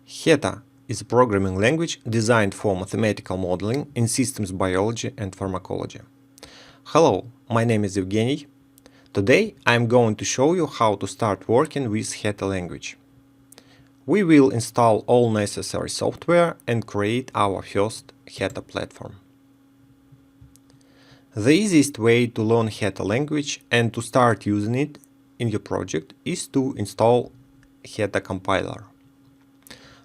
Heta is a programming language designed for mathematical modeling in systems biology and pharmacology. Hello, my name is Evgeny. Today I am going to show you how to start working with Heta language. We will install all necessary software and create our first Heta platform. The easiest way to learn Heta language and to start using it in your project is to install Heta compiler.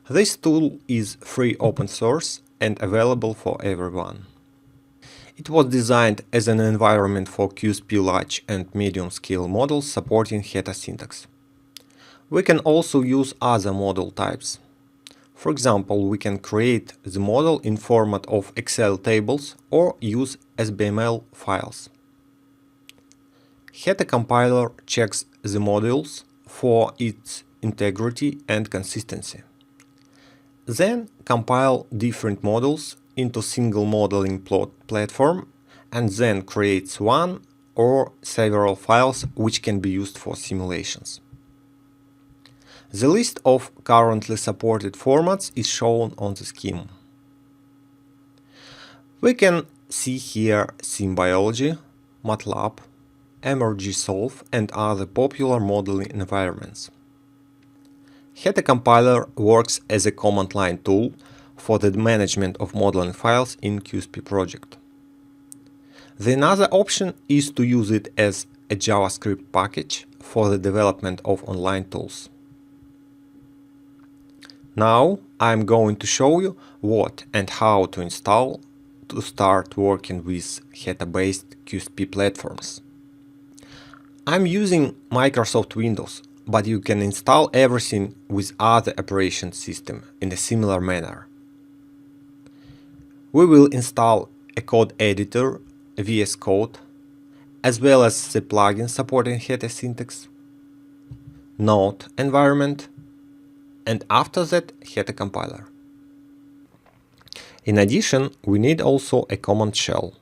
This tool is free open source and available for everyone. It was designed as an environment for QSP large and medium scale models supporting Heta syntax. We can also use other model types. For example, we can create the model in format of Excel tables or use SBML files. Heta compiler checks the modules for its integrity and consistency. Then compile different models into single modeling platform and then creates one or several files which can be used for simulations. The list of currently supported formats is shown on the scheme. We can see here SimBiology, MATLAB, MRGSolve and other popular modeling environments. Heta compiler works as a command line tool for the management of modeling files in QSP project. The another option is to use it as a JavaScript package for the development of online tools. Now I'm going to show you what and how to install to start working with Heta-based QSP platforms. I'm using Microsoft Windows, but you can install everything with other operation system in a similar manner. We will install a code editor, VS Code, as well as the plugin supporting Heta syntax, Node environment, and after that Heta compiler. In addition, we need also a command shell.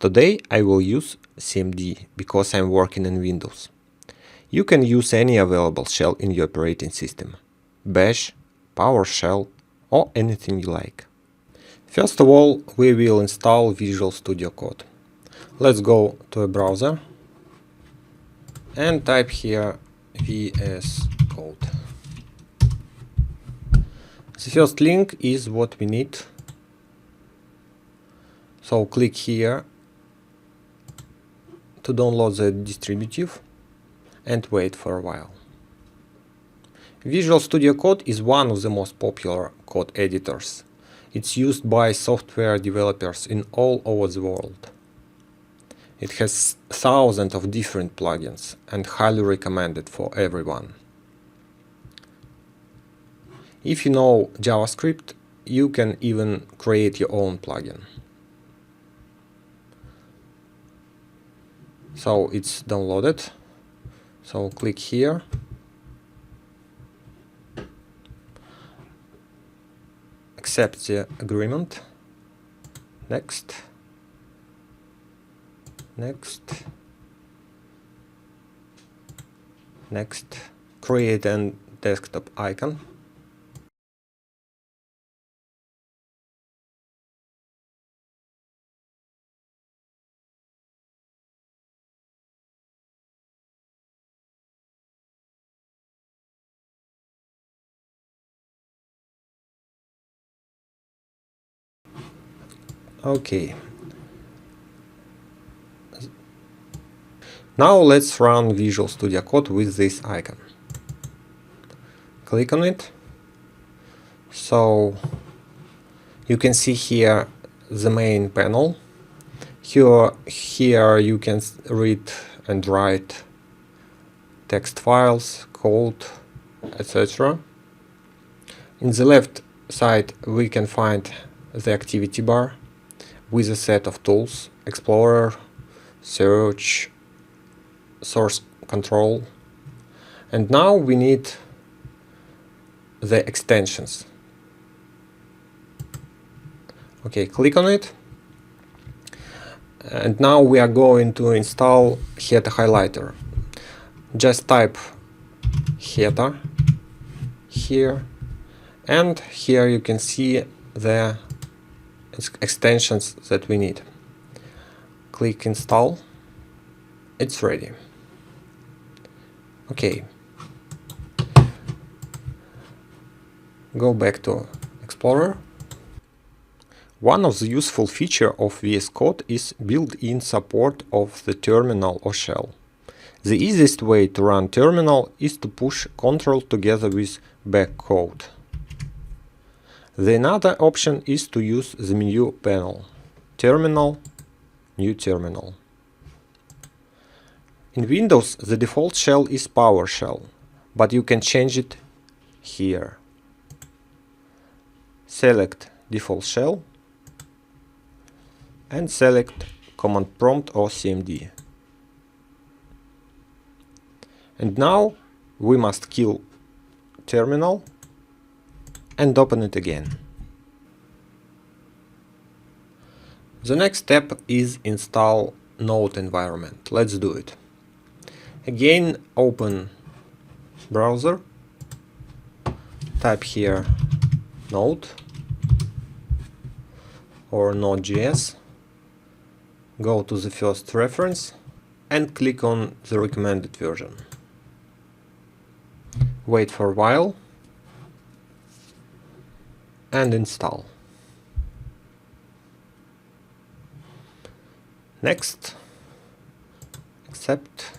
Today I will use CMD because I'm working in Windows. You can use any available shell in your operating system, Bash, PowerShell, or anything you like. First of all, we will install Visual Studio Code. Let's go to a browser and type here VS Code. The first link is what we need. So click here to download the distributive and wait for a while. Visual Studio Code is one of the most popular code editors. It's used by software developers in all over the world. It has thousands of different plugins and highly recommended for everyone. If you know JavaScript, you can even create your own plugin. So it's downloaded. So click here. Accept the agreement. Next. Next. Next. Create a desktop icon. Okay. Now let's run Visual Studio Code with this icon. Click on it. So you can see here the main panel. Here you can read and write text files, code, etc. In the left side we can find the activity bar with a set of tools: Explorer, Search, Source Control. And now we need the extensions. Okay, click on it. And now we are going to install Heta Highlighter. Just type Heta here And here you can see the extensions that we need. Click install. It's ready. Okay. Go back to Explorer. One of the useful features of VS Code is built-in support of the terminal or shell. The easiest way to run terminal is to push Ctrl together with backcode. The another option is to use the menu panel. Terminal, new terminal. In Windows, the default shell is PowerShell, but you can change it here. Select default shell and select command prompt or CMD. And now we must kill terminal and open it again. The next step is install Node environment. Let's do it. Again, open browser, type here Node or NodeJS, go to the first reference and click on the recommended version. Wait for a while and install. Next, accept,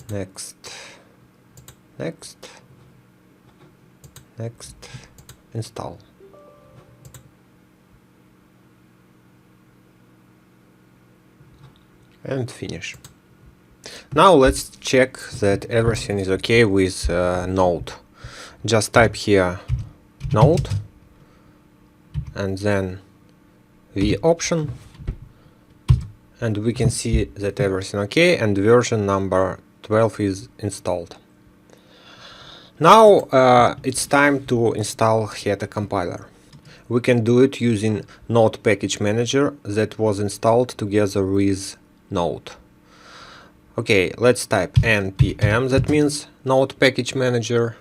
next, install. And finish. Now let's check that everything is okay with Node. Just type here Node and then the option, and we can see that everything okay and version number 12 is installed. Now it's time to install Heta compiler. We can do it using Node package manager that was installed together with Node. Okay, let's type npm, that means Node package manager,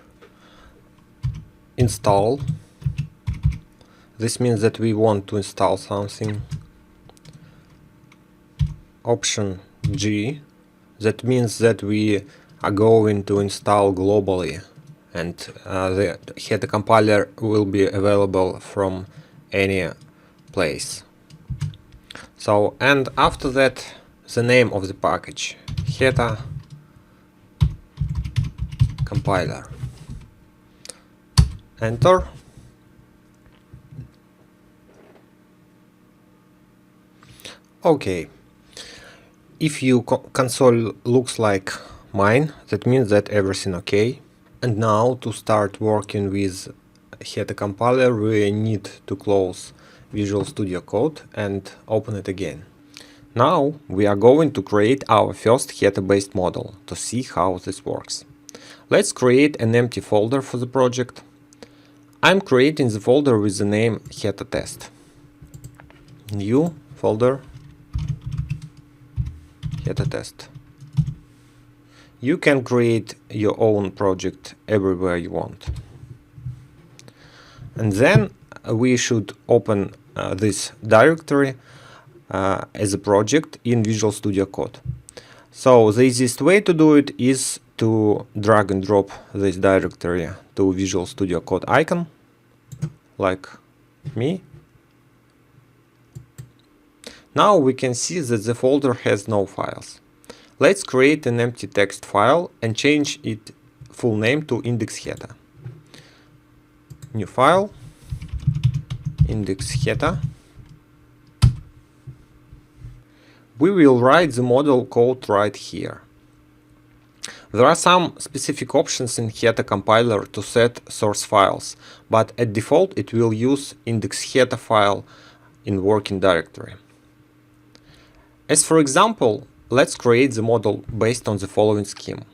install. This means that we want to install something. Option G, that means that we are going to install globally, and the Heta compiler will be available from any place. So, and after that, the name of the package, Heta compiler. Enter. Okay. If your console looks like mine, that means that everything okay. And now to start working with Heta compiler, we need to close Visual Studio Code and open it again. Now we are going to create our first Heta-based model to see how this works. Let's create an empty folder for the project. I'm creating the folder with the name Heta test. New folder, Heta test. You can create your own project everywhere you want. And then we should open this directory as a project in Visual Studio Code. So the easiest way to do it is to drag and drop this directory to Visual Studio Code icon, like me. Now we can see that the folder has no files. Let's create an empty text file and change its full name to index.heta. New file, index.heta. We will write the model code right here. There are some specific options in Heta compiler to set source files, but at default it will use index.heta file in working directory. As for example, let's create the model based on the following scheme.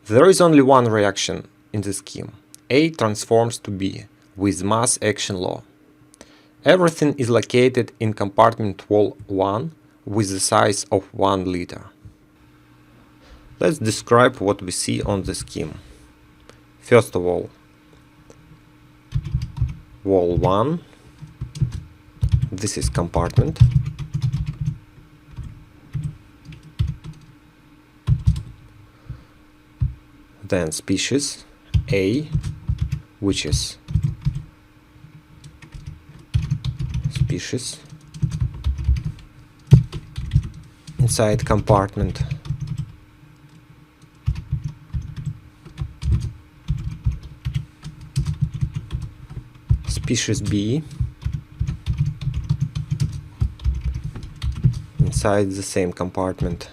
There is only one reaction in the scheme. A transforms to B with mass action law. Everything is located in compartment wall 1 with the size of 1 liter. Let's describe what we see on the scheme. First of all, wall 1, this is compartment. Then species A, which is species inside compartment. Species B inside the same compartment.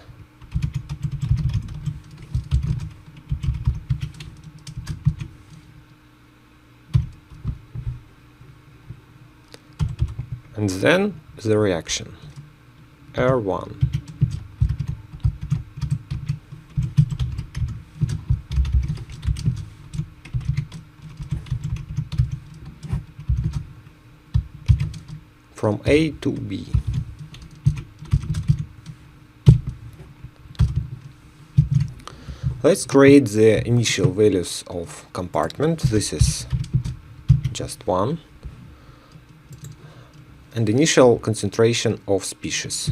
And then the reaction R1. From A to B. Let's create the initial values of compartment. This is just 1. And initial concentration of species.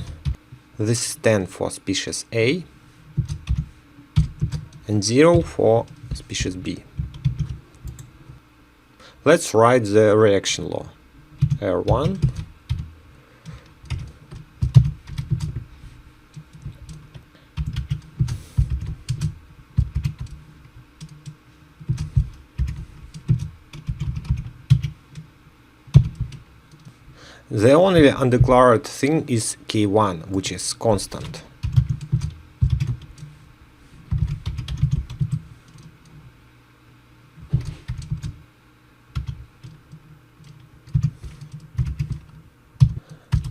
This is 10 for species A and 0 for species B. Let's write the reaction law. R1 The only undeclared thing is K1, which is constant.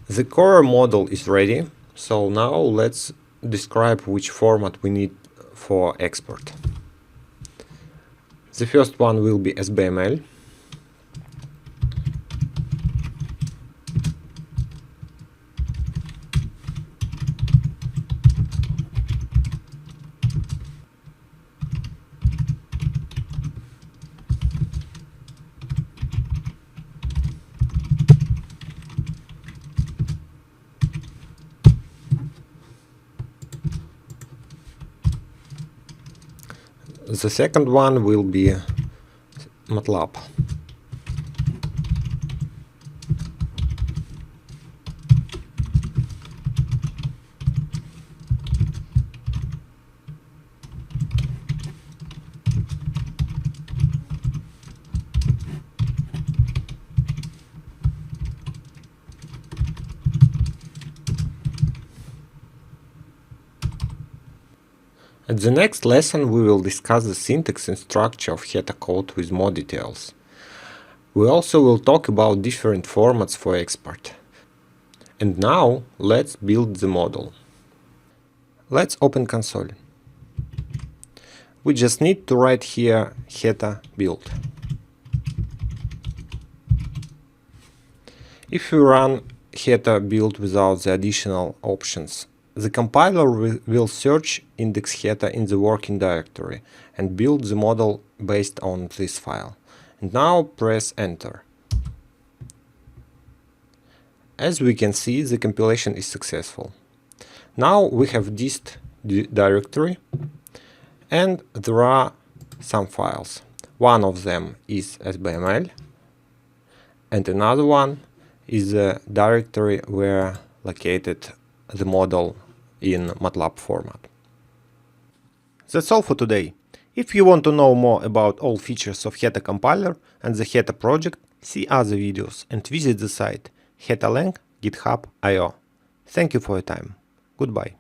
The core model is ready, so now let's describe which format we need for export. The first one will be SBML. The second one will be MATLAB. At the next lesson we will discuss the syntax and structure of Heta code with more details. We also will talk about different formats for export. And now let's build the model. Let's open console. We just need to write here Heta build. If we run Heta build without the additional options, the compiler will search index Heta in the working directory and build the model based on this file. And now press enter. As we can see, the compilation is successful. Now we have dist directory and there are some files. One of them is SBML and another one is a directory where located the model in MATLAB format. That's all for today. If you want to know more about all features of Heta compiler and the Heta project, see other videos and visit the site hetalang github.io. Thank you for your time. Goodbye.